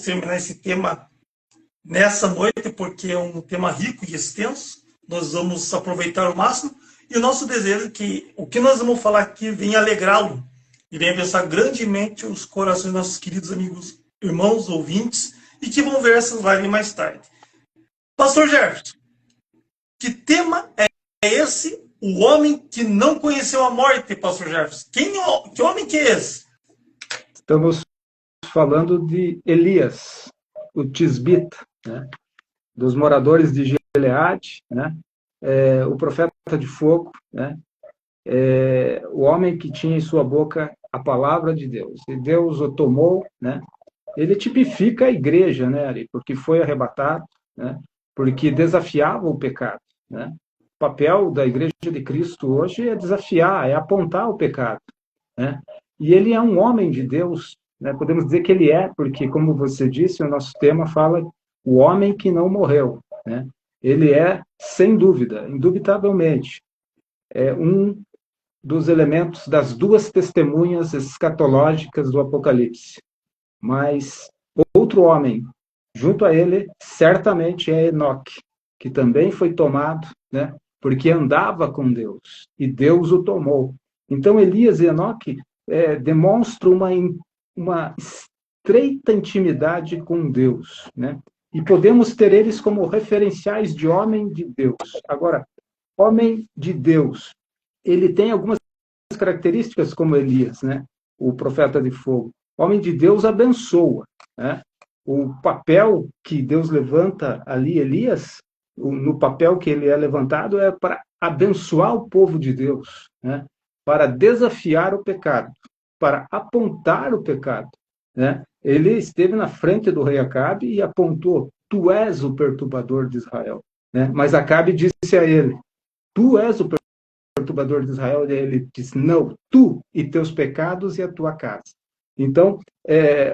terminar esse tema nessa noite, porque é um tema rico e extenso. Nós vamos aproveitar o máximo. E o nosso desejo é que o que nós vamos falar aqui venha alegrá-lo e venha abençoar grandemente os corações dos nossos queridos amigos, irmãos, ouvintes, e que vão ver essas lives mais tarde. Pastor Jefferson, que tema é esse? O homem que não conheceu a morte, Pastor Jefferson. Que homem que é esse? Estamos falando de Elias, o Tisbita, né? Dos moradores de Gileade, né? O profeta de fogo, né? O homem que tinha em sua boca a palavra de Deus, e Deus o tomou, né? Ele tipifica a igreja, né, Ari? Porque foi arrebatado, né? Porque desafiava o pecado, né? O papel da igreja de Cristo hoje é desafiar, é apontar o pecado, né? E ele é um homem de Deus, né? Podemos dizer que ele é, porque, como você disse, o nosso tema fala o homem que não morreu, né? Ele é, sem dúvida, indubitavelmente, um dos elementos das duas testemunhas escatológicas do Apocalipse. Mas outro homem, junto a ele, certamente é Enoque, que também foi tomado, né? Porque andava com Deus, e Deus o tomou. Então, Elias e Enoque demonstram uma estreita intimidade com Deus, né? E podemos ter eles como referenciais de homem de Deus. Agora, homem de Deus, ele tem algumas características como Elias, né? O profeta de fogo. Homem de Deus abençoa, né? O papel que Deus levanta ali, Elias, no papel que ele é levantado, é para abençoar o povo de Deus, né? Para desafiar o pecado, para apontar o pecado, né? Ele esteve na frente do rei Acabe e apontou: tu és o perturbador de Israel, né? Mas Acabe disse a ele: tu és o perturbador de Israel. E ele disse: não, tu e teus pecados e a tua casa. Então,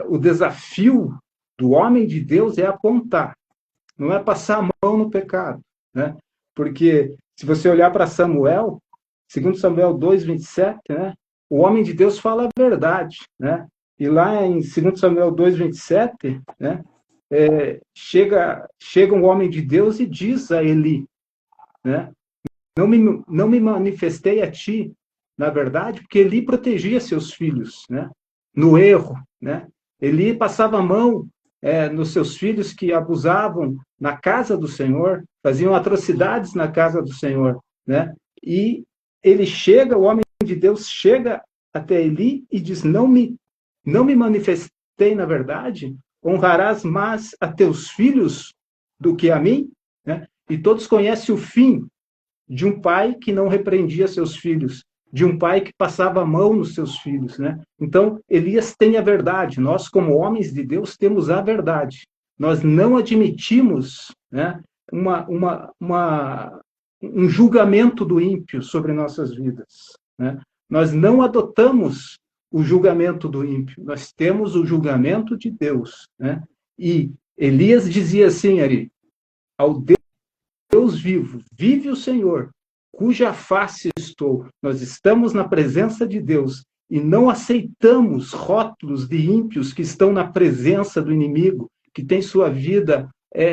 o desafio do homem de Deus é apontar, não é passar a mão no pecado, né? Porque se você olhar para Samuel, segundo Samuel 2:27, né? O homem de Deus fala a verdade, né? E lá em 2 Samuel 2:27, né? Chega um homem de Deus e diz a Eli, né? Não me manifestei a ti, na verdade, porque Eli protegia seus filhos, né? No erro, né? Eli passava a mão nos seus filhos que abusavam na casa do Senhor, faziam atrocidades na casa do Senhor, né? E o homem de Deus chega até Eli e diz: não me manifestei, na verdade, honrarás mais a teus filhos do que a mim, né? E todos conhecem o fim de um pai que não repreendia seus filhos, de um pai que passava a mão nos seus filhos, né? Então, Elias tem a verdade. Nós, como homens de Deus, temos a verdade. Nós não admitimos, né, um julgamento do ímpio sobre nossas vidas, né? Nós não adotamos o julgamento do ímpio. Nós temos o julgamento de Deus, né? E Elias dizia assim, Ari: ao Deus vivo, vive o Senhor, cuja face estou. Nós estamos na presença de Deus e não aceitamos rótulos de ímpios que estão na presença do inimigo, que tem sua vida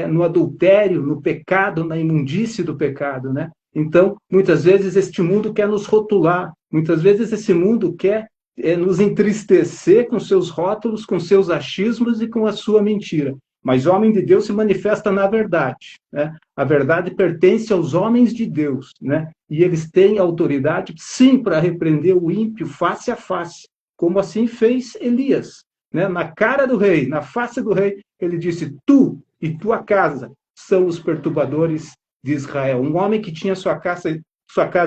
no adultério, no pecado, na imundície do pecado, né? Então, muitas vezes este mundo quer nos rotular, muitas vezes esse mundo quer nos entristecer com seus rótulos, com seus achismos e com a sua mentira. Mas o homem de Deus se manifesta na verdade, né? A verdade pertence aos homens de Deus, né? E eles têm autoridade, sim, para repreender o ímpio face a face, como assim fez Elias, né? Na cara do rei, na face do rei, ele disse: tu e tua casa são os perturbadores de Israel. Um homem que tinha sua casa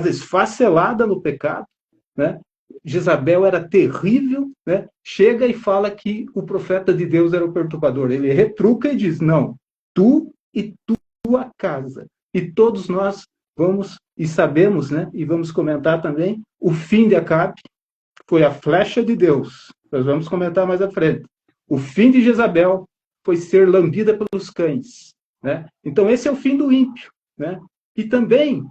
esfacelada no pecado, né? Jezabel era terrível, né? Chega e fala que o profeta de Deus era o perturbador. Ele retruca e diz: não, tu e tua casa. E todos nós vamos e sabemos, né? E vamos comentar também o fim de Acabe foi a flecha de Deus. Nós vamos comentar mais à frente. O fim de Jezabel foi ser lambida pelos cães, né? Então esse é o fim do ímpio, né? E também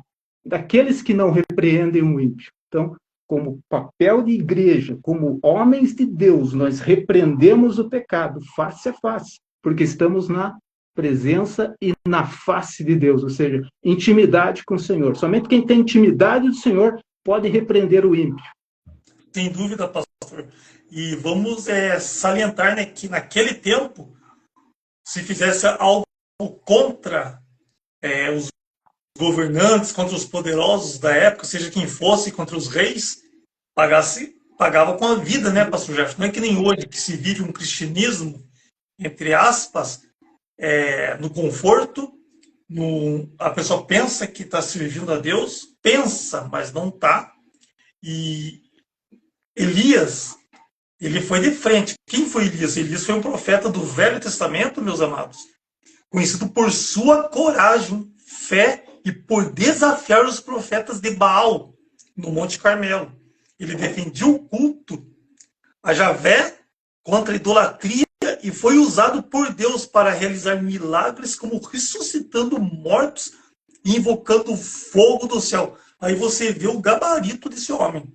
daqueles que não repreendem o ímpio. Então, como papel de igreja, como homens de Deus, nós repreendemos o pecado face a face. porque estamos na presença e na face de Deus, ou seja, intimidade com o Senhor. Somente quem tem intimidade do Senhor pode repreender o ímpio. Sem dúvida, pastor. E vamos salientar, né, que naquele tempo, se fizesse algo contra os governantes, contra os poderosos da época, seja quem fosse, contra os reis, pagava com a vida, né, pastor Jefferson? Não é que nem hoje, que se vive um cristianismo, entre aspas, no conforto, a pessoa pensa que está servindo a Deus, pensa, mas não está. E Elias, ele foi de frente. Quem foi Elias? Elias foi um profeta do Velho Testamento, meus amados, conhecido por sua coragem, fé e por desafiar os profetas de Baal no Monte Carmelo. Ele defendia o culto a Javé contra a idolatria e foi usado por Deus para realizar milagres, como ressuscitando mortos e invocando o fogo do céu. Aí você vê o gabarito desse homem.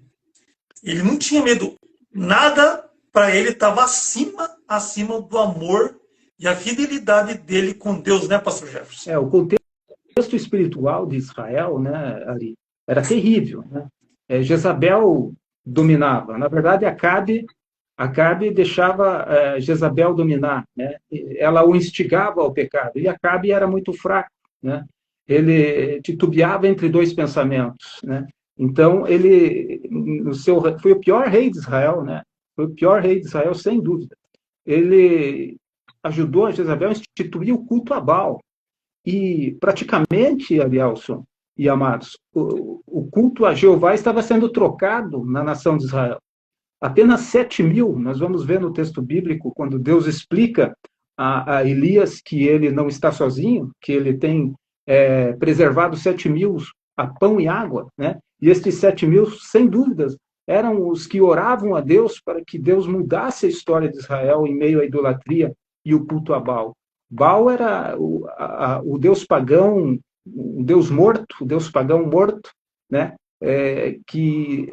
Ele não tinha medo. Nada para ele estava acima do amor e a fidelidade dele com Deus, né, pastor Jefferson? O contexto espiritual de Israel, né, Ari, era terrível, né? Jezabel dominava. Na verdade, Acabe deixava Jezabel dominar, né? Ela o instigava ao pecado, e Acabe era muito fraco, né? Ele titubeava entre dois pensamentos, né? Então, ele foi o pior rei de Israel, né? Foi o pior rei de Israel, sem dúvida. Ele ajudou a Jezabel a instituir o culto a Baal. E, praticamente, Arielson e amados, o culto a Jeová estava sendo trocado na nação de Israel. Apenas 7.000, nós vamos ver no texto bíblico, quando Deus explica a Elias que ele não está sozinho, que ele tem preservado 7.000 a pão e água, né? E estes 7.000, sem dúvidas, eram os que oravam a Deus para que Deus mudasse a história de Israel em meio à idolatria e o culto a Baal. Baal era o deus pagão, o deus morto, o deus pagão morto, né? Que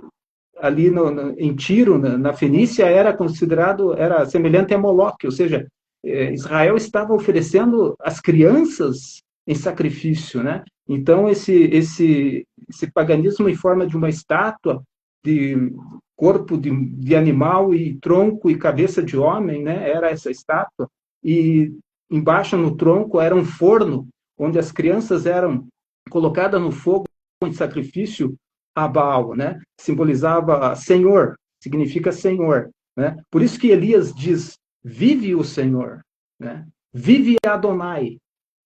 ali em Tiro, na Fenícia, era semelhante a Moloque, ou seja, Israel estava oferecendo as crianças em sacrifício, né? Então, esse paganismo em forma de uma estátua, de corpo de animal e tronco e cabeça de homem, né? Era essa estátua, e embaixo no tronco era um forno, onde as crianças eram colocadas no fogo em sacrifício a Baal, né? Simbolizava Senhor, significa Senhor, né? Por isso que Elias diz, vive o Senhor, né? Vive Adonai,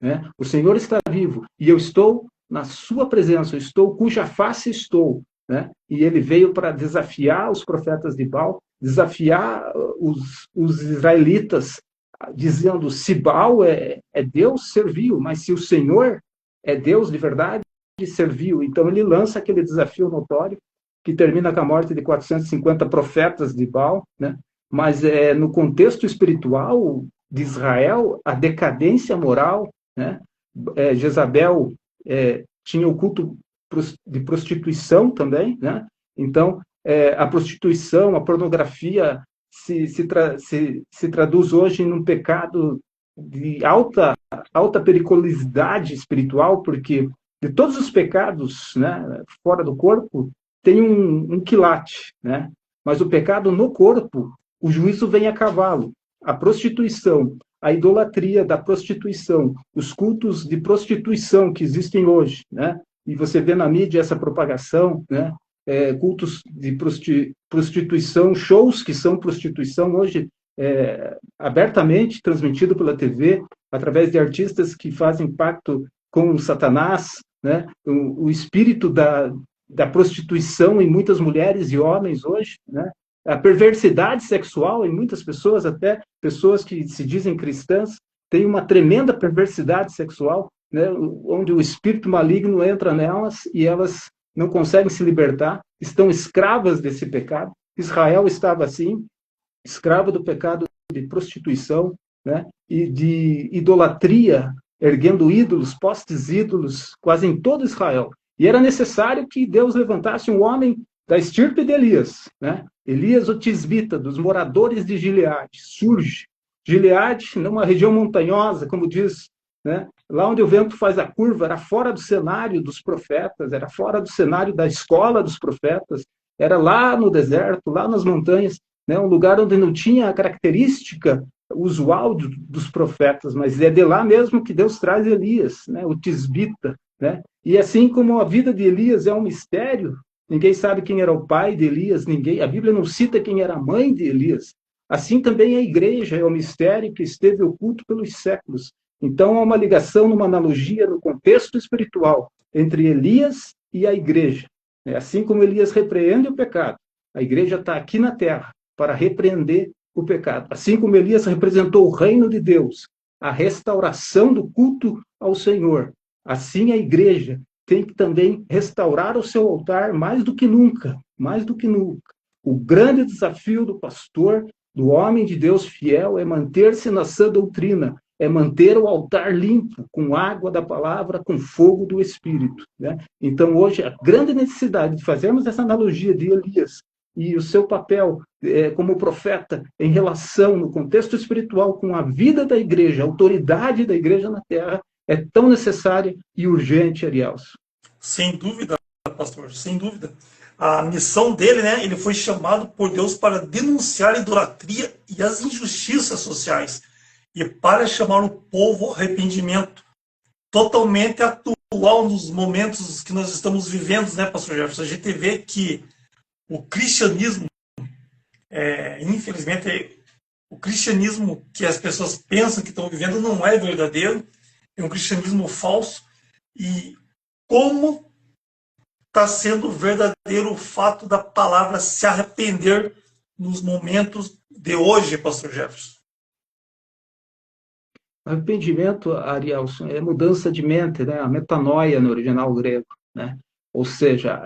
né? O Senhor está vivo, e eu estou na sua presença, eu estou cuja face estou, né? E ele veio para desafiar os profetas de Baal, desafiar os israelitas, dizendo, se Baal é Deus, serviu, mas se o Senhor é Deus de verdade, serviu. Então ele lança aquele desafio notório, que termina com a morte de 450 profetas de Baal, né? Mas no contexto espiritual de Israel, a decadência moral, né? Jezabel tinha o culto de prostituição também, né? Então, a prostituição, a pornografia se traduz hoje num pecado de alta periculosidade espiritual, porque de todos os pecados, né, fora do corpo, tem um quilate, né? Mas o pecado no corpo, o juízo vem a cavalo. A prostituição, a idolatria da prostituição, os cultos de prostituição que existem hoje, né? E você vê na mídia essa propagação, né? Cultos de prostituição, shows que são prostituição hoje, abertamente transmitido pela TV, através de artistas que fazem pacto com Satanás, né? O espírito da prostituição em muitas mulheres e homens hoje, né? A perversidade sexual em muitas pessoas, até pessoas que se dizem cristãs, têm uma tremenda perversidade sexual, né? Onde o espírito maligno entra nelas e elas não conseguem se libertar, estão escravas desse pecado. Israel estava assim, escravo do pecado de prostituição, né? E de idolatria, erguendo ídolos, postes ídolos, quase em todo Israel. E era necessário que Deus levantasse um homem da estirpe de Elias, né? Elias o Tisbita, dos moradores de Gileade, surge Gileade, numa região montanhosa, como diz, né? Lá onde o vento faz a curva, era fora do cenário dos profetas, era fora do cenário da escola dos profetas, era lá no deserto, lá nas montanhas, né? Um lugar onde não tinha a característica usual dos profetas, mas é de lá mesmo que Deus traz Elias, né? O tisbita, né? E assim como a vida de Elias é um mistério, ninguém sabe quem era o pai de Elias, ninguém, a Bíblia não cita quem era a mãe de Elias. Assim também a igreja é um mistério que esteve oculto pelos séculos. Então há uma ligação, numa analogia, no contexto espiritual, entre Elias e a igreja. Assim como Elias repreende o pecado, a igreja está aqui na terra para repreender o pecado. Assim como Elias representou o reino de Deus, a restauração do culto ao Senhor, assim a igreja tem que também restaurar o seu altar mais do que nunca, mais do que nunca. O grande desafio do pastor, do homem de Deus fiel, é manter-se na sã doutrina, é manter o altar limpo, com água da palavra, com fogo do Espírito, né? Então, hoje, a grande necessidade de fazermos essa analogia de Elias e o seu papel como profeta em relação, no contexto espiritual, com a vida da igreja, a autoridade da igreja na terra, é tão necessária e urgente, Arielson. Sem dúvida, pastor, sem dúvida. A missão dele, né? Ele foi chamado por Deus para denunciar a idolatria e as injustiças sociais e para chamar o povo ao arrependimento. Totalmente atual nos momentos que nós estamos vivendo, né, pastor Jefferson? A gente vê que o cristianismo, infelizmente, o cristianismo que as pessoas pensam que estão vivendo não é verdadeiro, é um cristianismo falso. E como está sendo verdadeiro o fato da palavra se arrepender nos momentos de hoje, pastor Jefferson? Arrependimento, Arielson, é mudança de mente, né? A metanoia no original grego, né? Ou seja,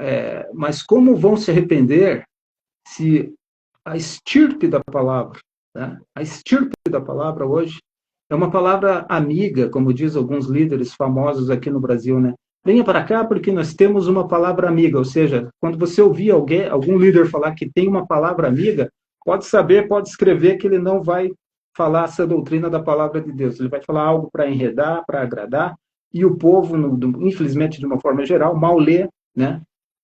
mas como vão se arrepender se a estirpe da palavra, né? A estirpe da palavra hoje é uma palavra amiga, como diz alguns líderes famosos aqui no Brasil, né? Venha para cá porque nós temos uma palavra amiga, ou seja, quando você ouvir algum líder falar que tem uma palavra amiga, pode saber, pode escrever que ele não vai falar essa doutrina da palavra de Deus. Ele vai falar algo para enredar, para agradar, e o povo, infelizmente, de uma forma geral, mal lê, né?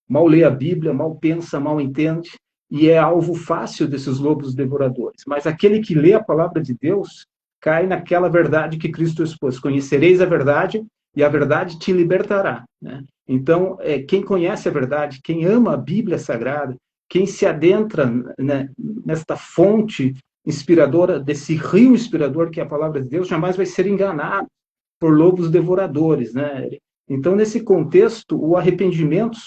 Mal lê a Bíblia, mal pensa, mal entende, e é alvo fácil desses lobos devoradores. Mas aquele que lê a palavra de Deus cai naquela verdade que Cristo expôs. Conhecereis a verdade, e a verdade te libertará, né? Então, quem conhece a verdade, quem ama a Bíblia Sagrada, quem se adentra, né, nesta fonte inspiradora, desse rio inspirador que é a palavra de Deus, jamais vai ser enganado por lobos devoradores, né? Então, nesse contexto, o arrependimento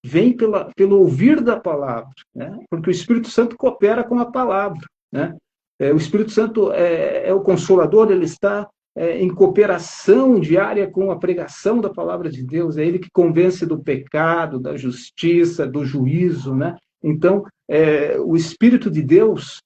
vem pelo ouvir da palavra, né? Porque o Espírito Santo coopera com a palavra, né? O Espírito Santo é o consolador, ele está em cooperação diária com a pregação da palavra de Deus, é ele que convence do pecado, da justiça, do juízo, né? Então, o Espírito de Deus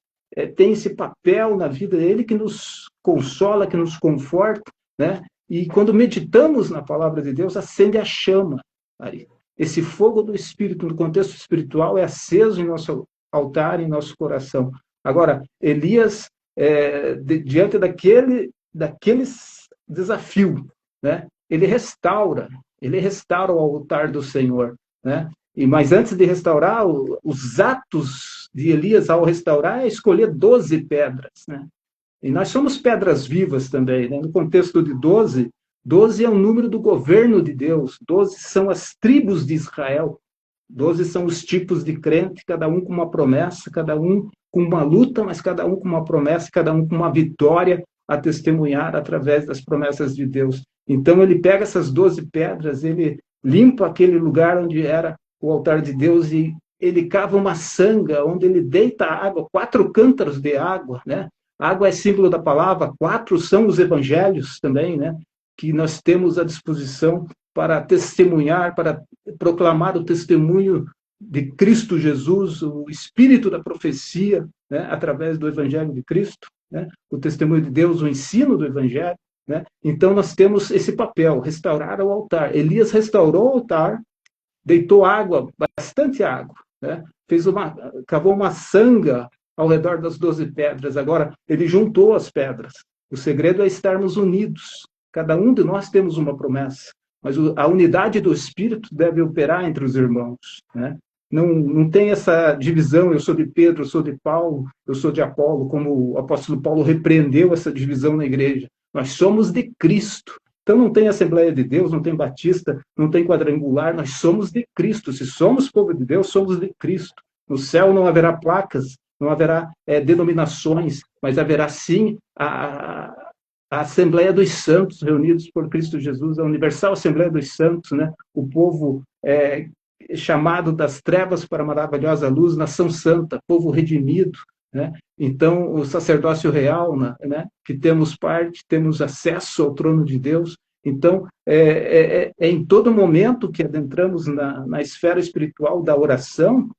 tem esse papel na vida dele que nos consola, que nos conforta, né? E quando meditamos na palavra de Deus, acende a chama. Aí. Esse fogo do Espírito, no contexto espiritual, é aceso em nosso altar, em nosso coração. Agora, Elias, diante daquele desafio, né? Ele restaura o altar do Senhor, né? Mas antes de restaurar, os atos de Elias ao restaurar é escolher 12 pedras, né? E nós somos pedras vivas também, né? No contexto de 12, 12 é o número do governo de Deus, 12 são as tribos de Israel, 12 são os tipos de crente, cada um com uma promessa, cada um com uma luta, mas cada um com uma promessa, cada um com uma vitória a testemunhar através das promessas de Deus. Então ele pega essas 12 pedras, ele limpa aquele lugar onde era o altar de Deus e ele cava uma sanga onde ele deita água, 4 cântaros de água, né? Água é símbolo da palavra, 4 são os evangelhos também, né? Que nós temos à disposição para testemunhar, para proclamar o testemunho de Cristo Jesus, o espírito da profecia, né? Através do evangelho de Cristo, né? O testemunho de Deus, o ensino do evangelho, né? Então nós temos esse papel, restaurar o altar. Elias restaurou o altar, deitou água, bastante água, né? Cavou uma sanga ao redor das 12 pedras. Agora, ele juntou as pedras. O segredo é estarmos unidos. Cada um de nós temos uma promessa, mas a unidade do Espírito deve operar entre os irmãos, né? Não tem essa divisão, eu sou de Pedro, eu sou de Paulo, eu sou de Apolo, como o apóstolo Paulo repreendeu essa divisão na igreja. Nós somos de Cristo. Então não tem Assembleia de Deus, não tem Batista, não tem Quadrangular, nós somos de Cristo. Se somos povo de Deus, somos de Cristo. No céu não haverá placas, não haverá denominações, mas haverá sim a Assembleia dos Santos reunidos por Cristo Jesus, a Universal Assembleia dos Santos, né? O povo chamado das trevas para a maravilhosa luz, nação santa, povo redimido, né? Então, o sacerdócio real, né? Que temos parte, temos acesso ao trono de Deus. Então, é em todo momento que adentramos na esfera espiritual da oração,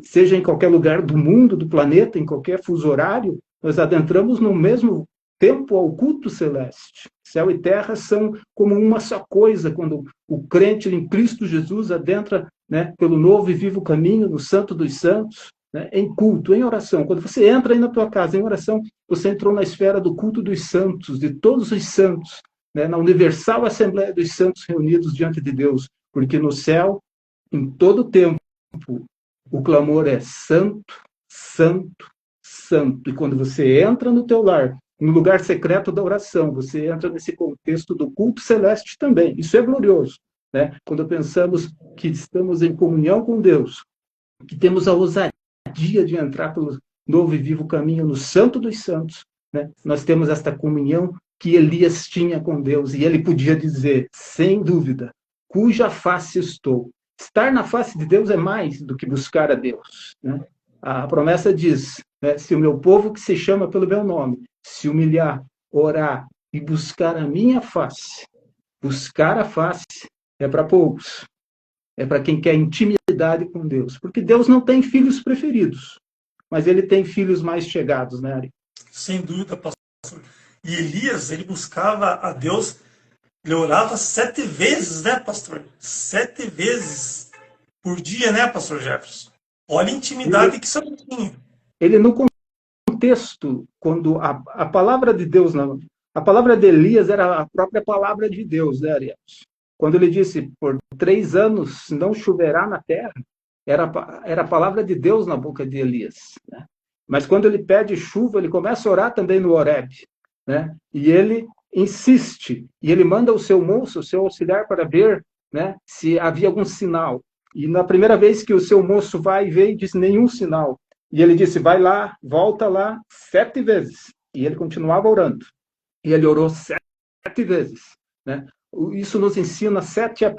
seja em qualquer lugar do mundo, do planeta, em qualquer fuso horário, nós adentramos no mesmo tempo ao culto celeste. Céu e terra são como uma só coisa, quando o crente em Cristo Jesus adentra, né, pelo novo e vivo caminho, no Santo dos Santos, né, em culto, em oração. Quando você entra aí na tua casa em oração, você entrou na esfera do culto dos santos, de todos os santos, né, na universal Assembleia dos Santos reunidos diante de Deus, porque no céu, em todo tempo, o clamor é santo, santo, santo. E quando você entra no teu lar, no lugar secreto da oração, você entra nesse contexto do culto celeste também. Isso é glorioso, né? Quando pensamos que estamos em comunhão com Deus, que temos a ousadia de entrar pelo novo e vivo caminho no Santo dos Santos, né? Nós temos esta comunhão que Elias tinha com Deus, e ele podia dizer, sem dúvida, cuja face estou. Estar na face de Deus é mais do que buscar a Deus, né? A promessa diz, né, se o meu povo que se chama pelo meu nome se humilhar, orar e buscar a minha face, buscar a face é para poucos, é para quem quer intimidade com Deus, porque Deus não tem filhos preferidos, mas ele tem filhos mais chegados, né, Ari? Sem dúvida, pastor. E Elias, ele buscava a Deus, ele orava 7 vezes, né, pastor? 7 vezes por dia, né, pastor Jefferson? Olha a intimidade que isso tinha. Ele no contexto, quando a palavra de Deus, a palavra de Elias era a própria palavra de Deus, né, Ariel? Quando ele disse, por 3 anos não choverá na terra, era a palavra de Deus na boca de Elias, né? Mas quando ele pede chuva, ele começa a orar também no Horebe, né? E ele insiste, e ele manda o seu moço, o seu auxiliar, para ver, né, se havia algum sinal. E na primeira vez que o seu moço vai e vê, diz nenhum sinal. E ele disse, vai lá, volta lá 7 vezes. E ele continuava orando. E ele orou 7 vezes, né? Isso nos ensina, 7 é a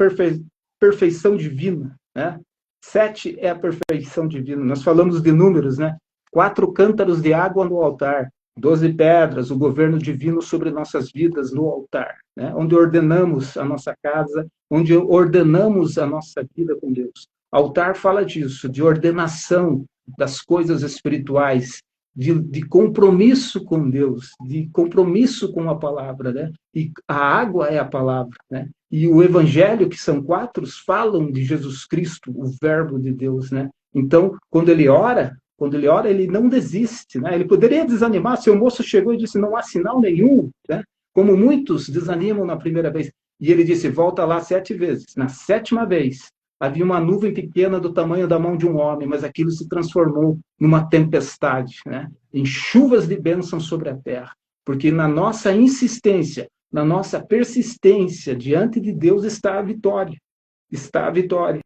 perfeição divina, né? 7 é a perfeição divina. Nós falamos de números, né? 4 cântaros de água no altar, 12 pedras, o governo divino sobre nossas vidas no altar, né? Onde ordenamos a nossa casa, onde ordenamos a nossa vida com Deus. Altar fala disso, de ordenação das coisas espirituais, de compromisso com Deus, de compromisso com a palavra, né? E a água é a palavra, né? E o evangelho, que são 4, falam de Jesus Cristo, o verbo de Deus, né? Então, quando ele ora, ele não desiste, né? Ele poderia desanimar, se o moço chegou e disse, não há sinal nenhum, né? Como muitos desanimam na primeira vez. E ele disse, volta lá 7 vezes. Na 7ª vez, havia uma nuvem pequena do tamanho da mão de um homem, mas aquilo se transformou numa tempestade, né? Em chuvas de bênção sobre a terra. Porque na nossa insistência, na nossa persistência diante de Deus está a vitória. Está a vitória.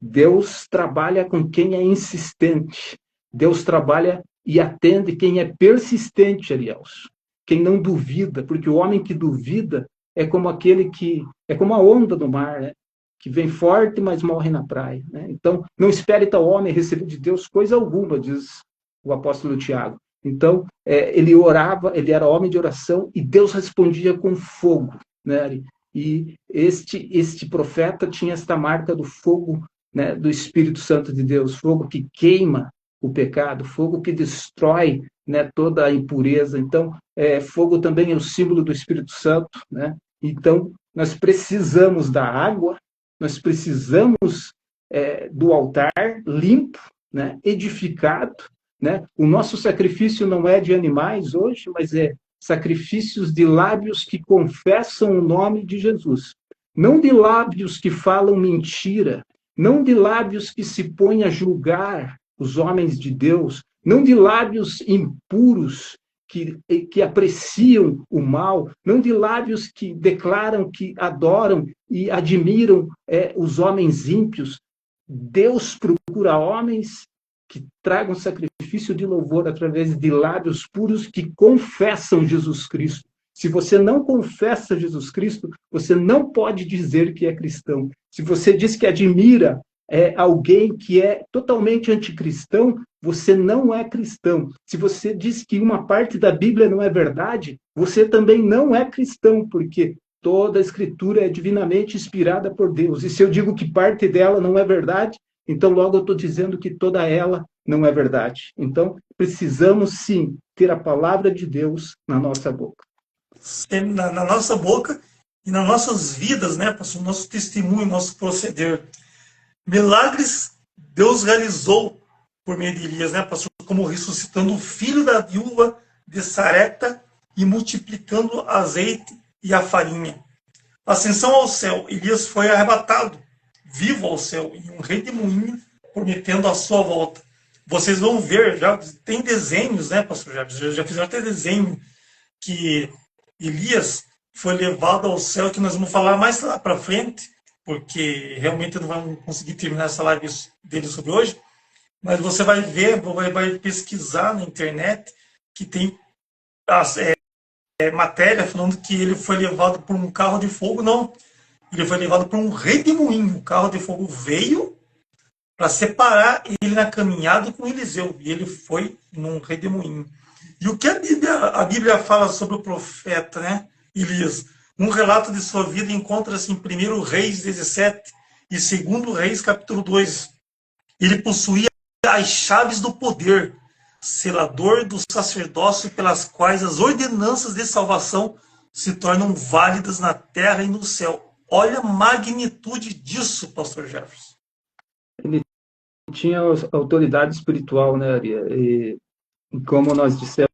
Deus trabalha com quem é insistente. Deus trabalha e atende quem é persistente, Arielson. Quem não duvida, porque o homem que duvida é como é como a onda do mar, né? Que vem forte, mas morre na praia, né? Então, não espere tal homem receber de Deus coisa alguma, diz o apóstolo Tiago. Então, ele orava, ele era homem de oração, e Deus respondia com fogo, né? E este profeta tinha esta marca do fogo, né, do Espírito Santo de Deus, fogo que queima o pecado, fogo que destrói, né, toda a impureza. Então, fogo também é o símbolo do Espírito Santo, né? Então, nós precisamos da água, nós precisamos do altar limpo, né, edificado, né? O nosso sacrifício não é de animais hoje, mas é sacrifícios de lábios que confessam o nome de Jesus. Não de lábios que falam mentira, não de lábios que se põem a julgar os homens de Deus, não de lábios impuros que apreciam o mal, não de lábios que declaram que adoram e admiram os homens ímpios. Deus procura homens que tragam sacrifício de louvor através de lábios puros que confessam Jesus Cristo. Se você não confessa Jesus Cristo, você não pode dizer que é cristão. Se você diz que admira alguém que é totalmente anticristão, você não é cristão. Se você diz que uma parte da Bíblia não é verdade, você também não é cristão, porque toda a Escritura é divinamente inspirada por Deus. E se eu digo que parte dela não é verdade, então logo eu estou dizendo que toda ela não é verdade. Então, precisamos sim ter a palavra de Deus na nossa boca. Na nossa boca e nas nossas vidas, né, pastor? Nosso testemunho, nosso proceder. Milagres Deus realizou por meio de Elias, né, pastor? Como ressuscitando o filho da viúva de Sarepta e multiplicando azeite e a farinha. Ascensão ao céu, Elias foi arrebatado, vivo ao céu, e um redemoinho prometendo a sua volta. Vocês vão ver, já tem desenhos, né, pastor Jefferson? Já fizeram até desenho que Elias foi levado ao céu, que nós vamos falar mais lá para frente, porque realmente não vamos conseguir terminar essa live dele sobre hoje, mas você vai ver, vai pesquisar na internet que tem matéria falando que ele foi levado por um carro de fogo. Não, ele foi levado por um redemoinho. O carro de fogo veio para separar ele na caminhada com Eliseu, e ele foi num redemoinho. E o que a Bíblia fala sobre o profeta, né, Elias? Um relato de sua vida encontra-se em 1 Reis 17 e 2 Reis capítulo 2. Ele possuía as chaves do poder, selador do sacerdócio, pelas quais as ordenanças de salvação se tornam válidas na terra e no céu. Olha a magnitude disso, pastor Jefferson. Ele tinha autoridade espiritual, né, Aria? E como nós dissemos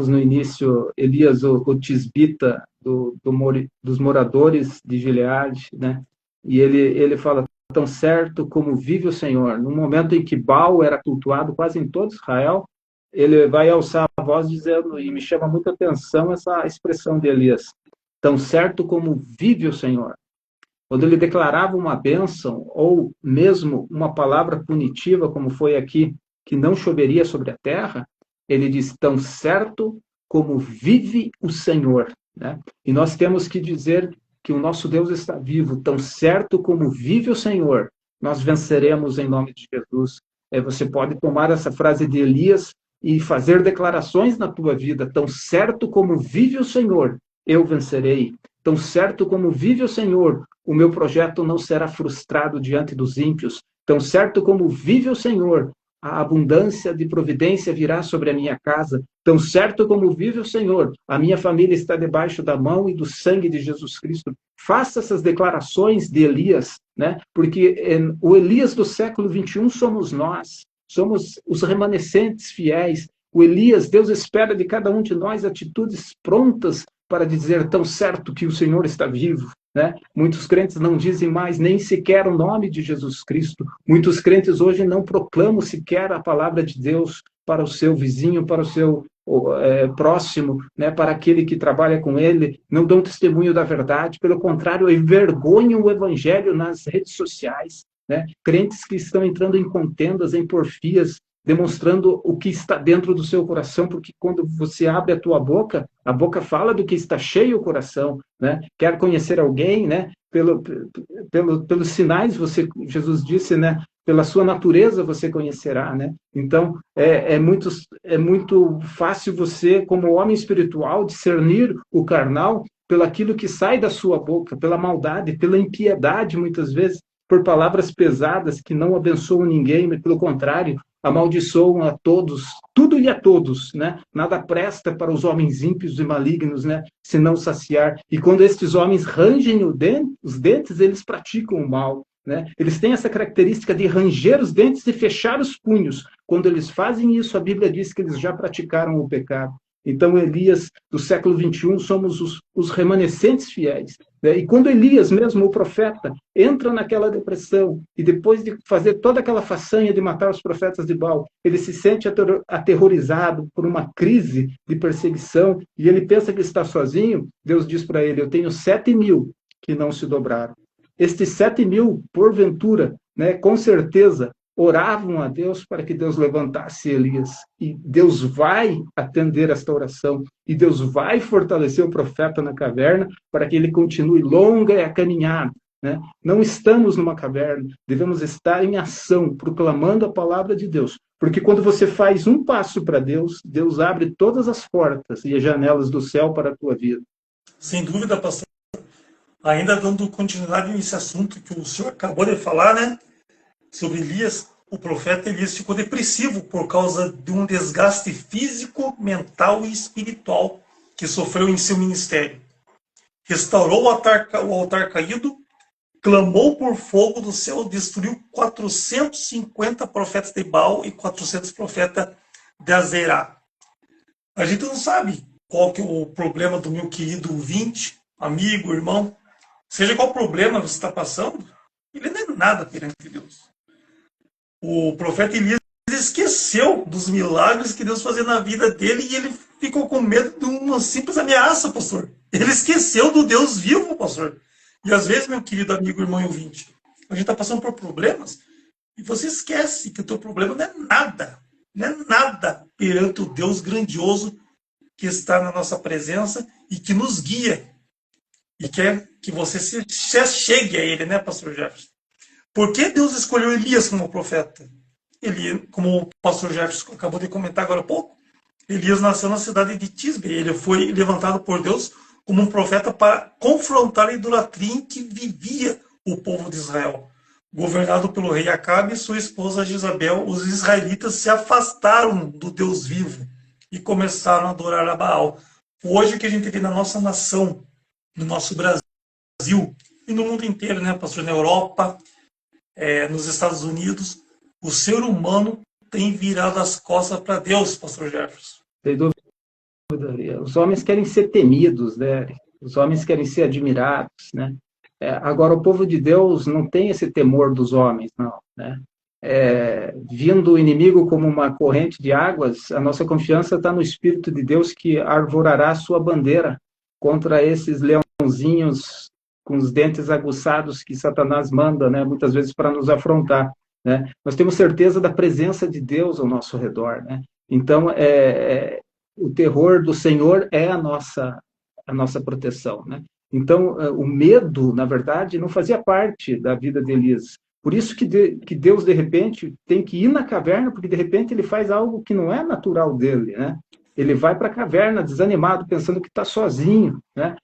no início, Elias, o tisbita dos moradores de Gileade, né? E ele fala: tão certo como vive o Senhor. No momento em que Baal era cultuado quase em todo Israel, ele vai alçar a voz dizendo, e me chama muita atenção essa expressão de Elias: tão certo como vive o Senhor. Quando ele declarava uma bênção, ou mesmo uma palavra punitiva, como foi aqui, que não choveria sobre a terra, ele diz: tão certo como vive o Senhor. Né? E nós temos que dizer que o nosso Deus está vivo. Tão certo como vive o Senhor, nós venceremos em nome de Jesus. Você pode tomar essa frase de Elias e fazer declarações na tua vida. Tão certo como vive o Senhor, eu vencerei. Tão certo como vive o Senhor, o meu projeto não será frustrado diante dos ímpios. Tão certo como vive o Senhor, a abundância de providência virá sobre a minha casa. Tão certo como vive o Senhor, a minha família está debaixo da mão e do sangue de Jesus Cristo. Faça essas declarações de Elias, né? Porque o Elias do século 21 somos nós, somos os remanescentes fiéis. O Elias, Deus espera de cada um de nós atitudes prontas para dizer: tão certo que o Senhor está vivo. Né? Muitos crentes não dizem mais nem sequer o nome de Jesus Cristo. Muitos crentes hoje não proclamam sequer a palavra de Deus para o seu vizinho, para o seu próximo, né? Para aquele que trabalha com ele. Não dão testemunho da verdade, pelo contrário, envergonham o evangelho nas redes sociais. Né? Crentes que estão entrando em contendas, em porfias, demonstrando o que está dentro do seu coração, porque quando você abre a tua boca, a boca fala do que está cheio o coração, né? Quer conhecer alguém, né? Pelos sinais, Jesus disse, né? Pela sua natureza você conhecerá, né? Então, é muito fácil você, como homem espiritual, discernir o carnal pelo aquilo que sai da sua boca, pela maldade, pela impiedade, muitas vezes, por palavras pesadas que não abençoam ninguém, mas, pelo contrário, amaldiçoam a todos, tudo e a todos, né? Nada presta para os homens ímpios e malignos, né? Se não saciar. E quando estes homens rangem os dentes, eles praticam o mal. né? Eles têm essa característica de ranger os dentes e fechar os punhos. Quando eles fazem isso, a Bíblia diz que eles já praticaram o pecado. Então, Elias, do século 21, somos os remanescentes fiéis, né? E quando Elias, mesmo o profeta, entra naquela depressão, e depois de fazer toda aquela façanha de matar os profetas de Baal, ele se sente aterrorizado por uma crise de perseguição, e ele pensa que está sozinho. Deus diz para ele: eu tenho 7.000 que não se dobraram. Estes 7.000, porventura, né, com certeza, oravam a Deus para que Deus levantasse Elias. E Deus vai atender esta oração. E Deus vai fortalecer o profeta na caverna para que ele continue longa a caminhada, né? Não estamos numa caverna, devemos estar em ação, proclamando a palavra de Deus. Porque quando você faz um passo para Deus, Deus abre todas as portas e as janelas do céu para a tua vida. Sem dúvida, pastor. Ainda dando continuidade nesse assunto que o senhor acabou de falar, né? Sobre Elias, o profeta Elias ficou depressivo por causa de um desgaste físico, mental e espiritual que sofreu em seu ministério. Restaurou o altar caído, clamou por fogo do céu, destruiu 450 profetas de Baal e 400 profetas de Azerá. A gente não sabe qual que é o problema do meu querido ouvinte, amigo, irmão. Seja qual problema você está passando, ele não é nada perante Deus. O profeta Elias esqueceu dos milagres que Deus fazia na vida dele e ele ficou com medo de uma simples ameaça, pastor. Ele esqueceu do Deus vivo, pastor. E às vezes, meu querido amigo, irmão e ouvinte, a gente está passando por problemas e você esquece que o teu problema não é nada perante o Deus grandioso que está na nossa presença e que nos guia e quer que você se chegue a ele, né, pastor Jefferson? Por que Deus escolheu Elias como profeta? Ele, como o pastor Jefferson acabou de comentar agora há pouco, Elias nasceu na cidade de Tisbe. Ele foi levantado por Deus como um profeta para confrontar a idolatria em que vivia o povo de Israel. Governado pelo rei Acabe e sua esposa Jezabel, os israelitas se afastaram do Deus vivo e começaram a adorar a Baal. Hoje o que a gente vê na nossa nação, no nosso Brasil e no mundo inteiro, né, pastor, na Europa, nos Estados Unidos, o ser humano tem virado as costas para Deus, pastor Jefferson. Sem dúvida. Os homens querem ser temidos, né? Os homens querem ser admirados, né? Agora, o povo de Deus não tem esse temor dos homens, não, né? Vindo o inimigo como uma corrente de águas, a nossa confiança está no Espírito de Deus que arvorará a sua bandeira contra esses leãozinhos com os dentes aguçados que Satanás manda, né? Muitas vezes para nos afrontar, né? Nós temos certeza da presença de Deus ao nosso redor, né? Então, o terror do Senhor é a nossa proteção, né? Então, o medo, na verdade, não fazia parte da vida de Elias. Por isso que Deus, de repente, tem que ir na caverna, porque, de repente, ele faz algo que não é natural dele, né? Ele vai para a caverna desanimado, pensando que está sozinho, né?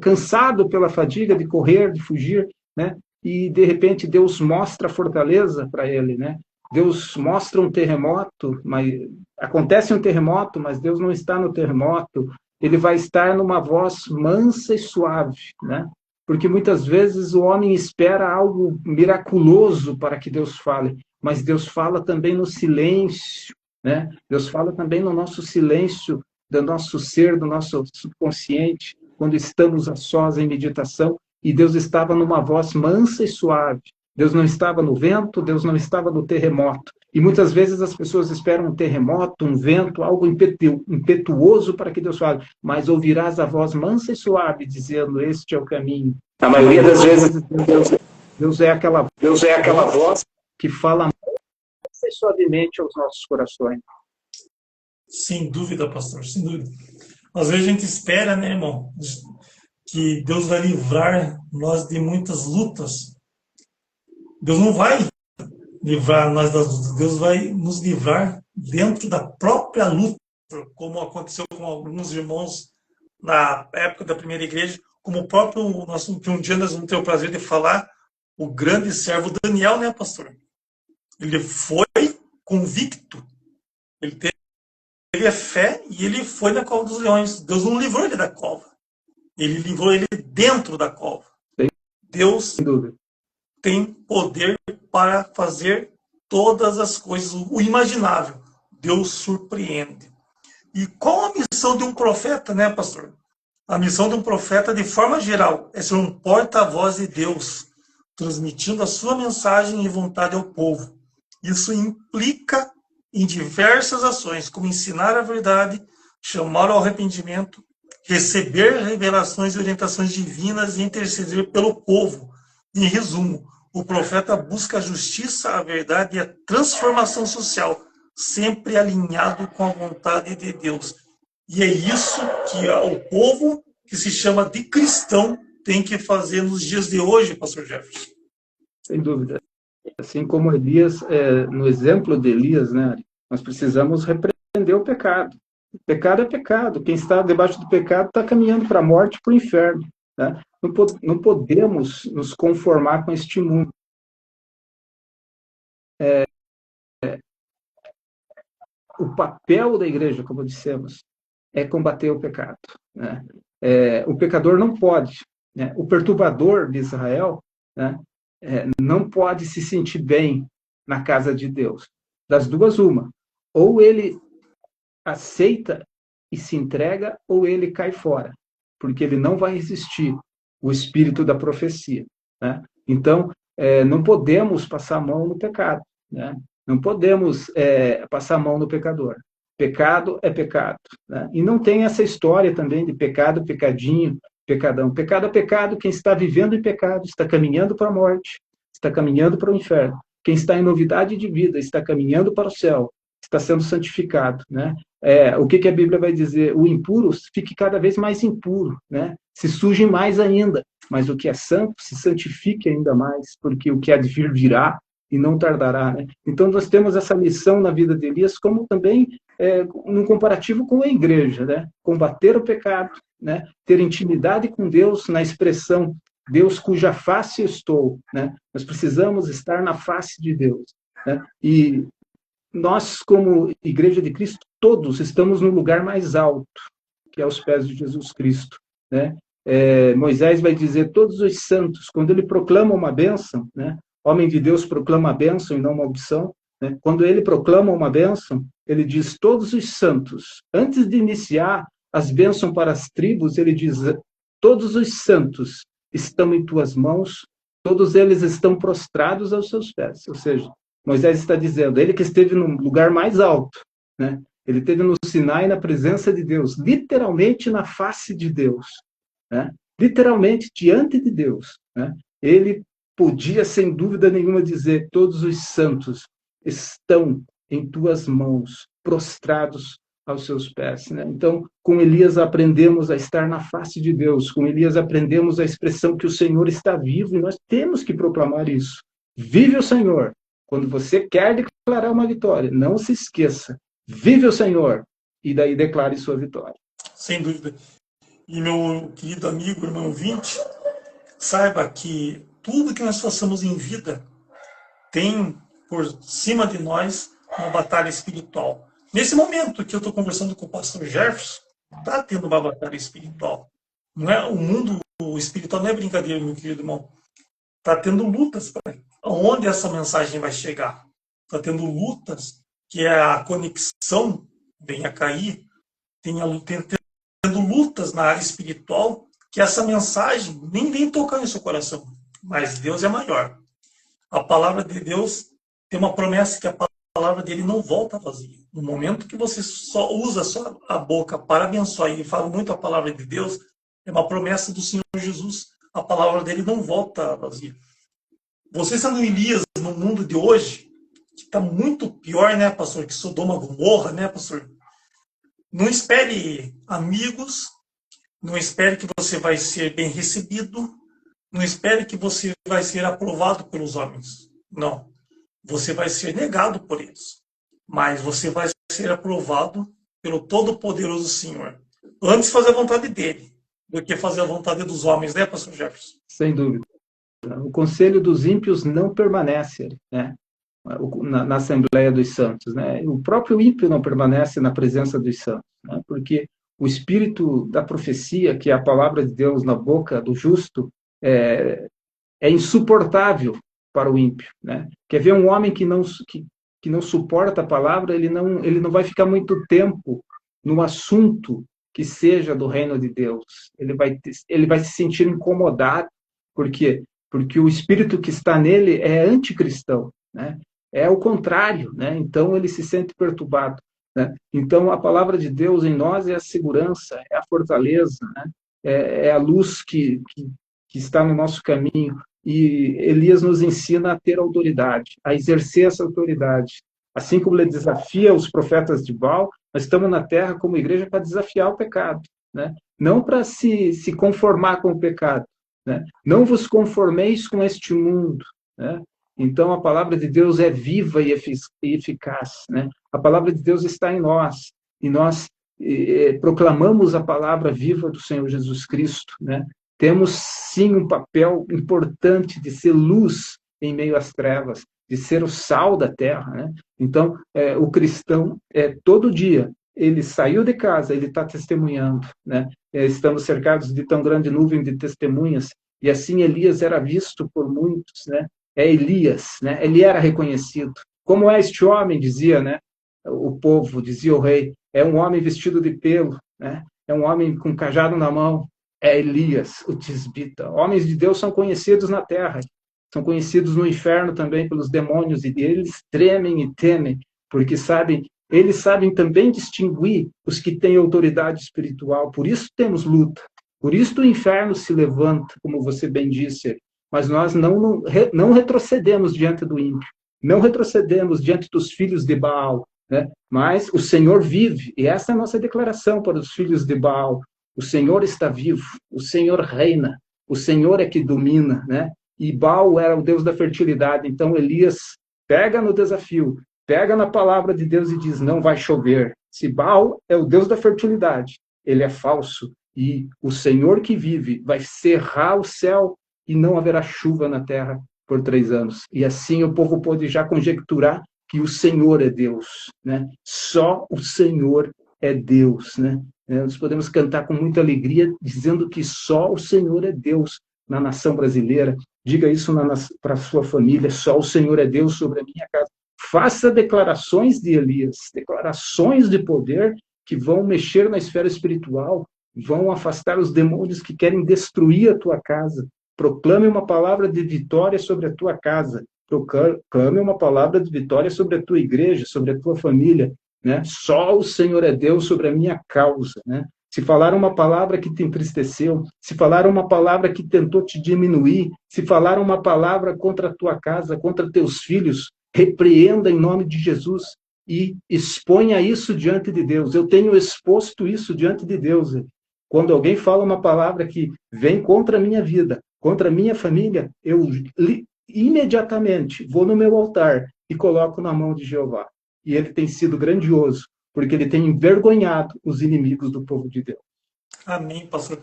Cansado pela fadiga de correr, de fugir, né? E, de repente, Deus mostra a fortaleza para ele, né? Deus mostra um terremoto, mas acontece um terremoto, mas Deus não está no terremoto. Ele vai estar numa voz mansa e suave, né? Porque muitas vezes o homem espera algo miraculoso para que Deus fale, mas Deus fala também no silêncio, né? Deus fala também no nosso silêncio, do nosso ser, do nosso subconsciente, quando estamos a sós em meditação, e Deus estava numa voz mansa e suave. Deus não estava no vento, Deus não estava no terremoto. E muitas vezes as pessoas esperam um terremoto, um vento, algo impetuoso para que Deus fale, mas ouvirás a voz mansa e suave dizendo, este é o caminho. A maioria das vezes Deus é aquela voz que fala mansa e suavemente aos nossos corações. Sem dúvida, pastor, sem dúvida. Às vezes a gente espera, né, irmão, que Deus vai livrar nós de muitas lutas. Deus não vai livrar nós das lutas, Deus vai nos livrar dentro da própria luta, como aconteceu com alguns irmãos na época da primeira igreja, como o próprio, que um dia nós vamos ter o prazer de falar, o grande servo Daniel, né, pastor? Ele foi convicto, ele teve a fé e ele foi na cova dos leões. Deus não livrou ele da cova, ele livrou ele dentro da cova. Deus tem poder para fazer todas as coisas, o imaginável. Deus surpreende. E qual a missão de um profeta, né, pastor? A missão de um profeta, de forma geral, é ser um porta-voz de Deus, transmitindo a sua mensagem e vontade ao povo. Isso implica em diversas ações, como ensinar a verdade, chamar ao arrependimento, receber revelações e orientações divinas e interceder pelo povo. Em resumo, o profeta busca a justiça, a verdade e a transformação social, sempre alinhado com a vontade de Deus. E é isso que o povo, que se chama de cristão, tem que fazer nos dias de hoje, pastor Jefferson. Sem dúvida. Assim como Elias, no exemplo de Elias, né, nós precisamos repreender o pecado. O pecado é pecado. Quem está debaixo do pecado está caminhando para a morte, para o inferno. Né? Não podemos nos conformar com este mundo. O papel da igreja, como dissemos, é combater o pecado. Né? O pecador não pode, né? O perturbador de Israel, né, não pode se sentir bem na casa de Deus. Das duas, uma. Ou ele aceita e se entrega, ou ele cai fora, porque ele não vai resistir o espírito da profecia. Né? Então, não podemos passar a mão no pecado. Né? Não podemos passar a mão no pecador. Pecado é pecado. Né? E não tem essa história também de pecado, pecadinho, pecadão. Pecado é pecado. Quem está vivendo em pecado está caminhando para a morte, está caminhando para o inferno. Quem está em novidade de vida está caminhando para o céu, está sendo santificado. Né? O que a Bíblia vai dizer? O impuro fique cada vez mais impuro, né? Se suje mais ainda. Mas o que é santo se santifique ainda mais, porque o que há de vir virá e não tardará. Né? Então, nós temos essa missão na vida de Elias, como também num comparativo com a igreja, né? Combater o pecado, né? Ter intimidade com Deus na expressão Deus cuja face estou. Né? Nós precisamos estar na face de Deus. Né? E nós, como Igreja de Cristo, todos estamos no lugar mais alto, que é aos pés de Jesus Cristo. Né? Moisés vai dizer, todos os santos, quando ele proclama uma bênção, né? Homem de Deus proclama a bênção e não uma maldição, né? Quando ele proclama uma bênção, ele diz, todos os santos, antes de iniciar as bênçãos para as tribos, ele diz, todos os santos estão em tuas mãos, todos eles estão prostrados aos seus pés. Ou seja, Moisés está dizendo, ele que esteve no lugar mais alto, né? Ele esteve no Sinai, na presença de Deus, literalmente na face de Deus, né? Literalmente diante de Deus. Né? Ele podia, sem dúvida nenhuma, dizer, todos os santos estão em tuas mãos, prostrados aos seus pés. Né? Então, com Elias aprendemos a estar na face de Deus, com Elias aprendemos a expressão que o Senhor está vivo, e nós temos que proclamar isso. Vive o Senhor. Quando você quer declarar uma vitória, não se esqueça, vive o Senhor, e daí declare sua vitória. Sem dúvida. E meu querido amigo, irmão ouvinte, saiba que tudo que nós façamos em vida tem por cima de nós uma batalha espiritual. Nesse momento que eu estou conversando com o pastor Jefferson, está tendo uma batalha espiritual. Não é, o mundo espiritual não é brincadeira, meu querido irmão. Está tendo lutas para onde essa mensagem vai chegar. Está tendo lutas que a conexão venha a cair, tendo lutas na área espiritual, que essa mensagem nem vem tocar em seu coração. Mas Deus é maior. A palavra de Deus tem uma promessa que a palavra dele não volta vazia. No momento que você só usa só a boca para abençoar e fala muito a palavra de Deus, é uma promessa do Senhor Jesus. A palavra dele não volta vazia. Você sendo Elias no mundo de hoje, que está muito pior, né, pastor, que Sodoma e Gomorra, né, pastor? Não espere amigos, não espere que você vai ser bem recebido, não espere que você vai ser aprovado pelos homens. Não. Você vai ser negado por eles. Mas você vai ser aprovado pelo Todo-Poderoso Senhor. Antes fazer a vontade dele, do que fazer a vontade dos homens, né, pastor Jefferson? Sem dúvida. O conselho dos ímpios não permanece, né? Na Assembleia dos Santos. Né? O próprio ímpio não permanece na presença dos santos, né? Porque o espírito da profecia, que é a palavra de Deus na boca do justo, é insuportável para o ímpio, né? Quer ver um homem que não suporta a palavra, ele não vai ficar muito tempo no assunto que seja do reino de Deus. Ele vai se sentir incomodado, porque o espírito que está nele é anticristão, né? É o contrário, né? Então ele se sente perturbado, né? Então a palavra de Deus em nós é a segurança, é a fortaleza, né? É a luz que está no nosso caminho. E Elias nos ensina a ter autoridade, a exercer essa autoridade. Assim como ele desafia os profetas de Baal, nós estamos na terra como igreja para desafiar o pecado, né? Não para se conformar com o pecado, né? Não vos conformeis com este mundo, né? Então a palavra de Deus é viva e eficaz, né? A palavra de Deus está em nós, e nós proclamamos a palavra viva do Senhor Jesus Cristo, né? Temos sim um papel importante de ser luz em meio às trevas, de ser o sal da terra, né? Então, o cristão, todo dia, ele saiu de casa, ele está testemunhando, né? Estamos cercados de tão grande nuvem de testemunhas, e assim Elias era visto por muitos, né? É Elias, né? Ele era reconhecido. Como é este homem, dizia, né? O povo, dizia o rei, é um homem vestido de pelo, né? É um homem com cajado na mão. É Elias, o tisbita. Homens de Deus são conhecidos na terra, são conhecidos no inferno também pelos demônios, e eles tremem e temem, porque eles sabem também distinguir os que têm autoridade espiritual. Por isso temos luta, por isso o inferno se levanta, como você bem disse, mas nós não retrocedemos diante do ímpio, não retrocedemos diante dos filhos de Baal, né? Mas o Senhor vive, e essa é a nossa declaração para os filhos de Baal. O Senhor está vivo, o Senhor reina, o Senhor é que domina, né? E Baal era o deus da fertilidade, então Elias pega no desafio, pega na palavra de Deus e diz, não vai chover. Se Baal é o deus da fertilidade, ele é falso, e o Senhor que vive vai cerrar o céu e não haverá chuva na terra por 3 anos. E assim o povo pôde já conjecturar que o Senhor é Deus, né? Só o Senhor é Deus, né? Nós podemos cantar com muita alegria, dizendo que só o Senhor é Deus na nação brasileira. Diga isso para a sua família, só o Senhor é Deus sobre a minha casa. Faça declarações de Elias, declarações de poder que vão mexer na esfera espiritual, vão afastar os demônios que querem destruir a tua casa. Proclame uma palavra de vitória sobre a tua casa. Proclame uma palavra de vitória sobre a tua igreja, sobre a tua família, né? Só o Senhor é Deus sobre a minha causa, né? Se falar uma palavra que te entristeceu, se falar uma palavra que tentou te diminuir, se falar uma palavra contra a tua casa, contra teus filhos, repreenda em nome de Jesus e exponha isso diante de Deus. Eu tenho exposto isso diante de Deus. Quando alguém fala uma palavra que vem contra a minha vida, contra a minha família, eu imediatamente vou no meu altar e coloco na mão de Jeová. E ele tem sido grandioso, porque ele tem envergonhado os inimigos do povo de Deus. Amém, pastor.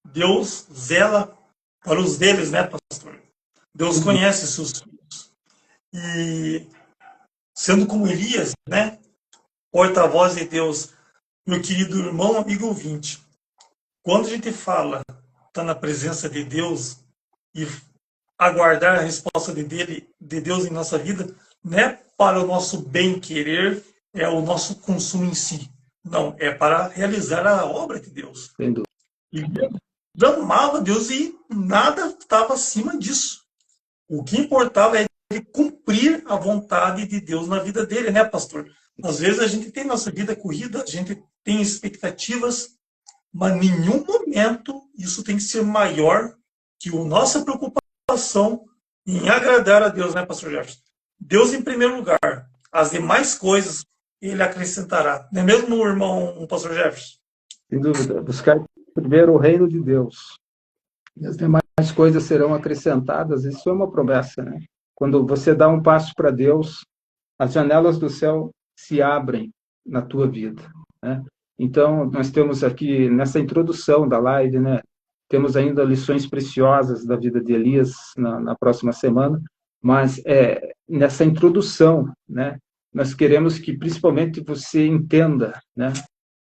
Deus zela para os deles, né, pastor? Deus conhece seus filhos. E sendo como Elias, né, porta-voz de Deus, meu querido irmão, amigo ouvinte, quando a gente fala, está na presença de Deus e aguardar a resposta de Deus em nossa vida, não é para o nosso bem-querer, é o nosso consumo em si. Não, é para realizar a obra de Deus. Ele amava Deus e nada estava acima disso. O que importava é ele cumprir a vontade de Deus na vida dele, né, pastor? Às vezes a gente tem nossa vida corrida, a gente tem expectativas, mas em nenhum momento isso tem que ser maior que a nossa preocupação em agradar a Deus, né, pastor Jefferson? Deus em primeiro lugar. As demais coisas ele acrescentará. Não é mesmo, irmão, pastor Jefferson? Sem dúvida. Buscar primeiro o reino de Deus. E as demais coisas serão acrescentadas. Isso é uma promessa, né? Quando você dá um passo para Deus, as janelas do céu se abrem na tua vida, né? Então, nós temos aqui, nessa introdução da live, né, temos ainda lições preciosas da vida de Elias na próxima semana, mas nessa introdução, né, nós queremos que principalmente você entenda, né,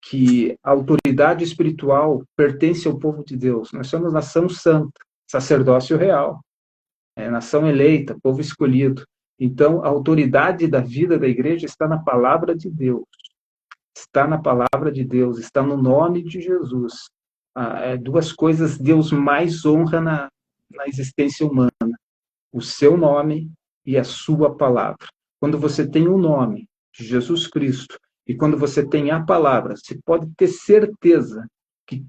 que a autoridade espiritual pertence ao povo de Deus. Nós somos nação santa, sacerdócio real. é nação eleita, povo escolhido. Então, a autoridade da vida da igreja está na palavra de Deus. Está na palavra de Deus, está no nome de Jesus. Duas coisas Deus mais honra na existência humana: o seu nome e a sua palavra. Quando você tem o nome de Jesus Cristo e quando você tem a palavra, você pode ter certeza que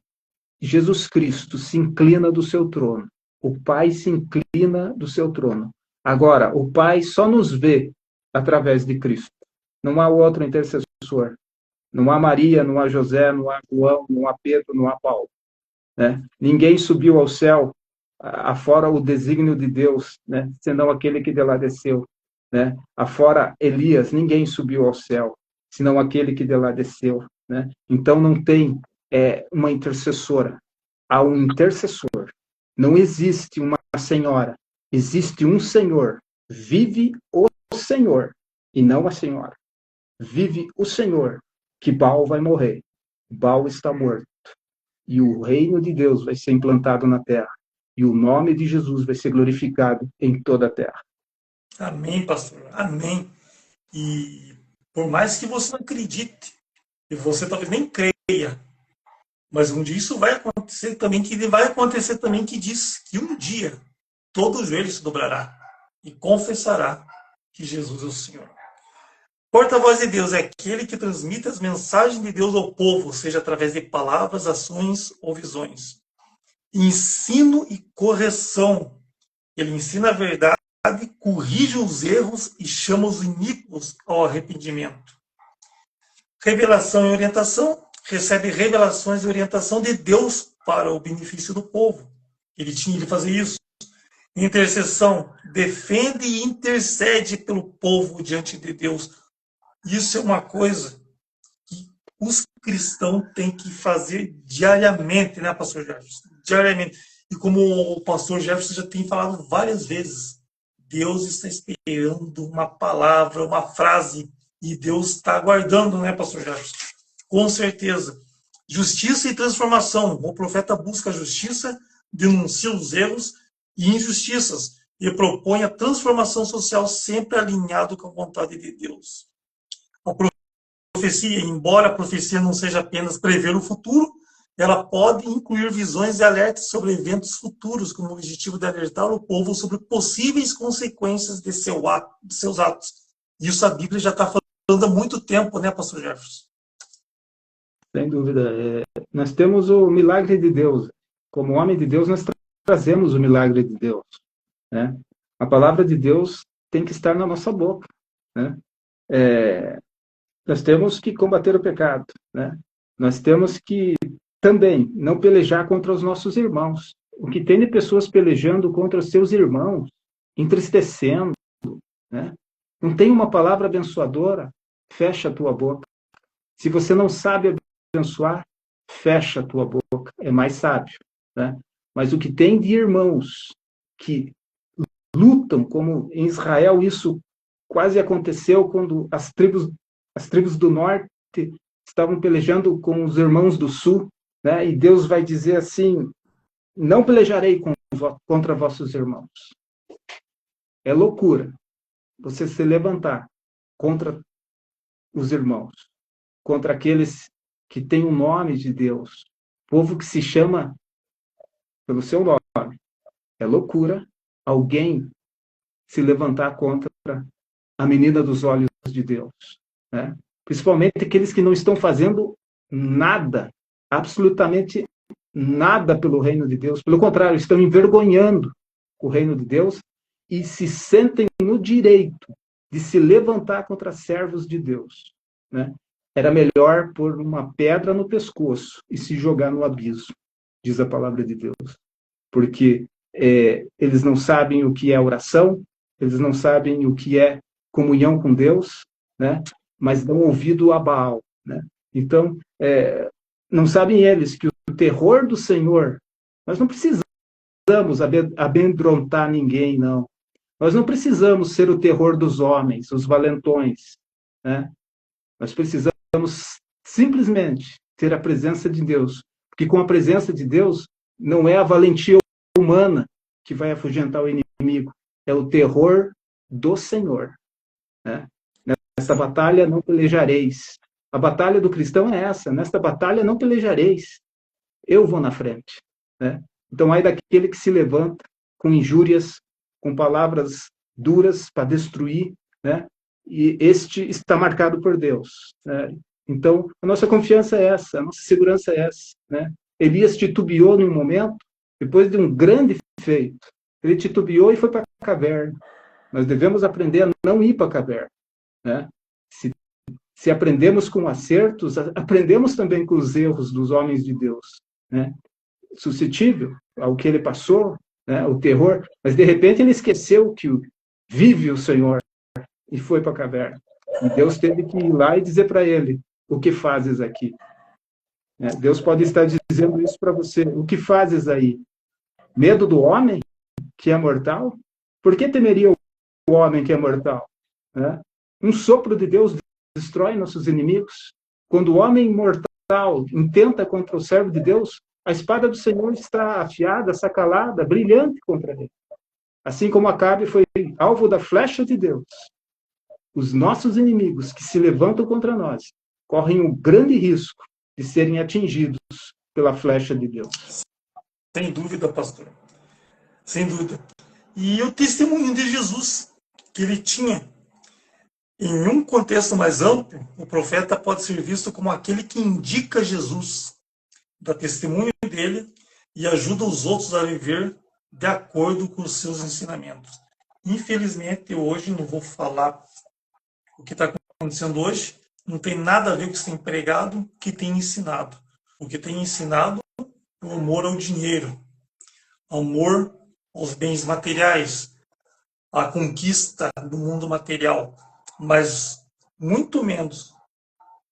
Jesus Cristo se inclina do seu trono. O Pai se inclina do seu trono. Agora, o Pai só nos vê através de Cristo. Não há outro intercessor. Não há Maria, não há José, não há João, não há Pedro, não há Paulo. Né? Ninguém subiu ao céu afora o desígnio de Deus, né? Senão aquele que de lá desceu. Né? Afora Elias, ninguém subiu ao céu, senão aquele que de lá desceu. Né? Então não tem uma intercessora, há um intercessor. Não existe uma senhora, existe um Senhor. Vive o Senhor, e não a senhora. Vive o Senhor, que Baal vai morrer. Baal está morto. E o reino de Deus vai ser implantado na terra. E o nome de Jesus vai ser glorificado em toda a terra. Amém, pastor. Amém. E por mais que você não acredite, e você talvez nem creia, mas um dia isso vai acontecer também, que diz que um dia todo joelho se dobrará e confessará que Jesus é o Senhor. Porta-voz de Deus é aquele que transmite as mensagens de Deus ao povo, seja através de palavras, ações ou visões. Ensino e correção. Ele ensina a verdade, corrige os erros e chama os iníquos ao arrependimento. Revelação e orientação. Recebe revelações e orientação de Deus para o benefício do povo. Ele tinha de fazer isso. Intercessão. Defende e intercede pelo povo diante de Deus. Isso é uma coisa que os cristãos têm que fazer diariamente, né, pastor Jefferson? Diariamente. E como o pastor Jefferson já tem falado várias vezes, Deus está esperando uma palavra, uma frase, e Deus está aguardando, né, pastor Jefferson? Com certeza. Justiça e transformação. O profeta busca a justiça, denuncia os erros e injustiças e propõe a transformação social sempre alinhado com a vontade de Deus. A profecia, embora a profecia não seja apenas prever o futuro, ela pode incluir visões e alertas sobre eventos futuros, com o objetivo de alertar o povo sobre possíveis consequências de seus atos. Isso a Bíblia já está falando há muito tempo, né, pastor Jefferson? Sem dúvida. Nós temos o milagre de Deus. Como homem de Deus, nós trazemos o milagre de Deus. Né? A palavra de Deus tem que estar na nossa boca. Né? Nós temos que combater o pecado. Né? Nós temos que também não pelejar contra os nossos irmãos. O que tem de pessoas pelejando contra os seus irmãos, entristecendo, né? Não tem uma palavra abençoadora, fecha a tua boca. Se você não sabe abençoar, fecha a tua boca, é mais sábio. Né? Mas o que tem de irmãos que lutam, como em Israel isso quase aconteceu quando as tribos do norte estavam pelejando com os irmãos do sul, né? E Deus vai dizer assim: não pelejarei contra vossos irmãos. É loucura você se levantar contra os irmãos, contra aqueles que têm o nome de Deus, povo que se chama pelo seu nome. É loucura alguém se levantar contra a menina dos olhos de Deus. Né? Principalmente aqueles que não estão fazendo nada, absolutamente nada pelo reino de Deus. Pelo contrário, estão envergonhando o reino de Deus e se sentem no direito de se levantar contra servos de Deus. Né? Era melhor pôr uma pedra no pescoço e se jogar no abismo, diz a palavra de Deus. Porque eles não sabem o que é oração, eles não sabem o que é comunhão com Deus, né? Mas dão ouvido a Baal. Né? Então, não sabem eles que o terror do Senhor, nós não precisamos amedrontar ninguém, não. Nós não precisamos ser o terror dos homens, os valentões. Né? Nós precisamos simplesmente ter a presença de Deus. Porque com a presença de Deus, não é a valentia humana que vai afugentar o inimigo, inimigo, é o terror do Senhor. Né? Nesta batalha não pelejareis. A batalha do cristão é essa. Nesta batalha não pelejareis. Eu vou na frente. Né? Então, aí daquele que se levanta com injúrias, com palavras duras para destruir, né? E este está marcado por Deus. Né? Então, a nossa confiança é essa, a nossa segurança é essa. Né? Elias titubeou num momento, depois de um grande feito. Ele titubeou e foi para a caverna. Nós devemos aprender a não ir para a caverna. Né? Se aprendemos com acertos, aprendemos também com os erros dos homens de Deus. Né? Suscetível ao que ele passou, né? O terror, mas de repente ele esqueceu que vive o Senhor e foi para a caverna. E Deus teve que ir lá e dizer para ele: o que fazes aqui? Deus pode estar dizendo isso para você: o que fazes aí? Medo do homem que é mortal? Por que temeria o homem que é mortal? Né? Um sopro de Deus destrói nossos inimigos. Quando o homem mortal intenta contra o servo de Deus, a espada do Senhor está afiada, sacalada, brilhante contra ele. Assim como Acabe foi alvo da flecha de Deus, os nossos inimigos que se levantam contra nós correm um grande risco de serem atingidos pela flecha de Deus. Sem dúvida, pastor. Sem dúvida. E o testemunho de Jesus que ele tinha, em um contexto mais amplo, o profeta pode ser visto como aquele que indica Jesus, dá testemunho dele e ajuda os outros a viver de acordo com os seus ensinamentos. Infelizmente, hoje, não vou falar o que está acontecendo hoje, não tem nada a ver com o que tem pregado, que tem ensinado. O que tem ensinado é o amor ao dinheiro, amor aos bens materiais, a conquista do mundo material, mas muito menos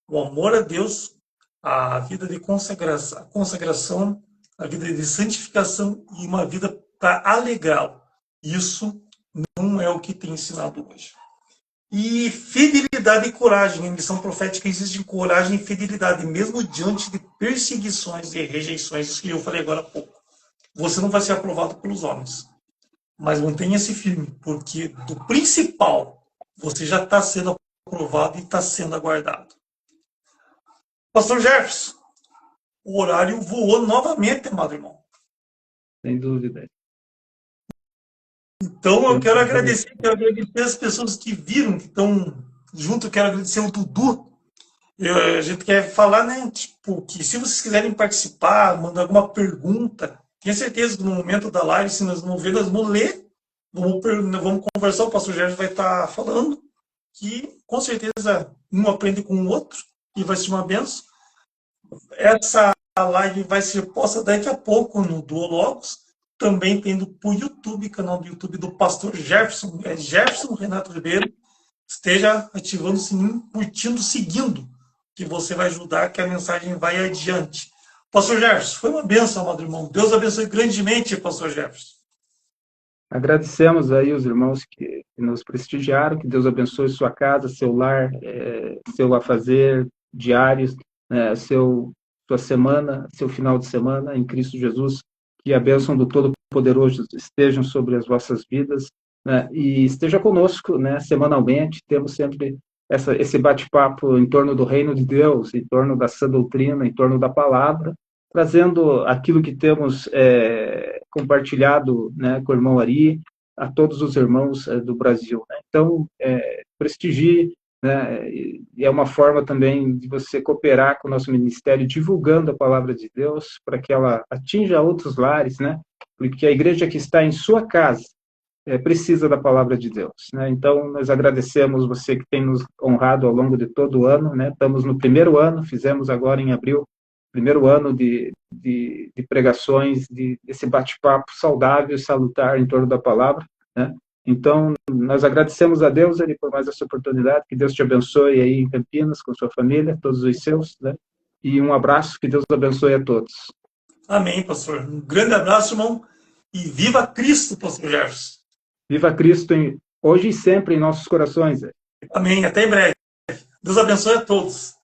o amor a Deus, a vida de consagração, a vida de santificação e uma vida para alegrá-lo. Isso não é o que tem ensinado hoje. E fidelidade e coragem. A missão profética existe em coragem e fidelidade, mesmo diante de perseguições e rejeições, isso que eu falei agora há pouco. Você não vai ser aprovado pelos homens, mas mantenha-se firme, porque do principal você já está sendo aprovado e está sendo aguardado. Pastor Jefferson, o horário voou novamente, amado irmão. Sem dúvida. Então eu quero agradecer as pessoas que viram, que estão junto. Eu quero agradecer o Dudu. A gente quer falar, né, tipo, que se vocês quiserem participar, mandar alguma pergunta, tenho certeza que no momento da live, se nós vamos ver, nós vamos ler, vamos conversar, o pastor Jorge vai estar falando, que com certeza um aprende com o outro e vai ser uma benção. Essa live vai ser posta daqui a pouco no Duologos, também tendo para o YouTube, canal do YouTube do pastor Jefferson, Jefferson Renato Ribeiro. Esteja ativando o sininho, curtindo, seguindo, que você vai ajudar que a mensagem vai adiante. Pastor Jefferson, foi uma benção, amado irmão. Deus abençoe grandemente, pastor Jefferson. Agradecemos aí os irmãos que nos prestigiaram, que Deus abençoe sua casa, seu lar, seu afazer diários, sua semana, seu final de semana em Cristo Jesus, que a bênção do Todo-Poderoso estejam sobre as vossas vidas, né, e esteja conosco, né, semanalmente. Temos sempre esse bate-papo em torno do reino de Deus, em torno da sã doutrina, em torno da palavra, trazendo aquilo que temos compartilhado, né, com o irmão Ari, a todos os irmãos do Brasil. Né? Então, prestigie, né, e é uma forma também de você cooperar com o nosso ministério, divulgando a palavra de Deus, para que ela atinja outros lares, né? Porque a igreja que está em sua casa precisa da palavra de Deus. Né? Então, nós agradecemos você que tem nos honrado ao longo de todo o ano. Né? Estamos no primeiro ano, fizemos agora em abril, primeiro ano de pregações, desse bate-papo saudável e salutar em torno da palavra. Né? Então, nós agradecemos a Deus ali por mais essa oportunidade. Que Deus te abençoe aí em Campinas, com sua família, todos os seus. Né? E um abraço, que Deus abençoe a todos. Amém, pastor. Um grande abraço, irmão. E viva Cristo, pastor Jefferson. Viva Cristo hoje e sempre em nossos corações. Amém. Até em breve. Deus abençoe a todos.